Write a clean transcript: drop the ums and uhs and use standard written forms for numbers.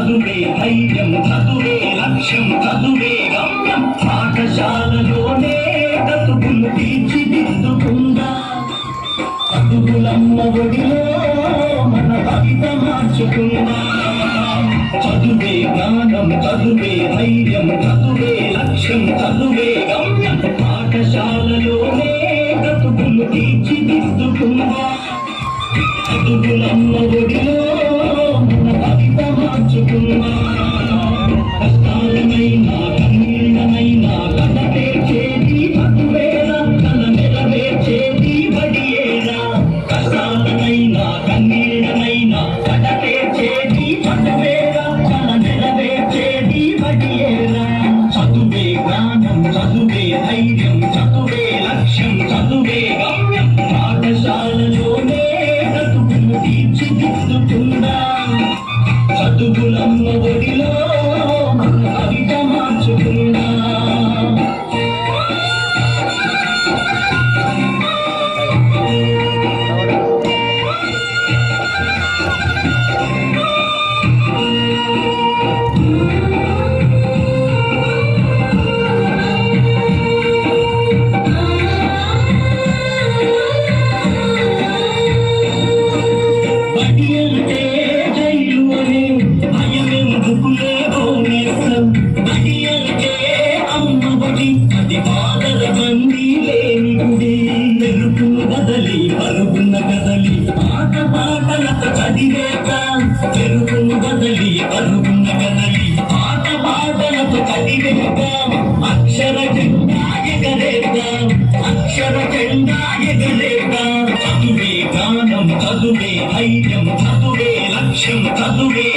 చదువే ధైర్యం చదువే లక్ష్యం చదువే గమ్యం పాఠశాలలోనే బ్రతుకులు తీర్చిదిద్దుకుందా చదువులమ్మ ఒడిలో మన భవిత మార్చుకుందా చదువే జ్ఞానం చదువే ధైర్యం చదువే లక్ష్యం చదువే గమ్యం పాఠశాలలోనే బ్రతుకులు తీర్చిదిద్దుకుందా చదువులమ్మ ఒడిలో మన భవిత మార్చుకుందా కష్టాలనైనా కన్నీళ్ళనైనా కథపేర్చేది చదువేరా కల నెరవేర్చేది బడియేరా కష్టాలనైనా కన్నీళ్ళనైనా కథపేర్చేది చదువేరా కల నెరవేర్చేది బడియేరా చదువే జ్ఞానం చదువే ధైర్యం చదువే లక్ష్యం చదువే గమ్యం పాఠశాలలోనే బ్రతుకులు తీర్చిదిద్దుకుందా చదువులమ్మ ఒడిలో మన భవిత మార్చుకుందా పరుగున్న కదలి పాట పాటలతో చదివేత పెరుగును బదలి పరుగున్న కదలి పాట పాటలతో చదివేత అక్షర జెండా ఎగరేత అక్షర జెండా ఎగరేత చదువే గానం చదువే ధైర్యం చదువే లక్ష్యం చదువే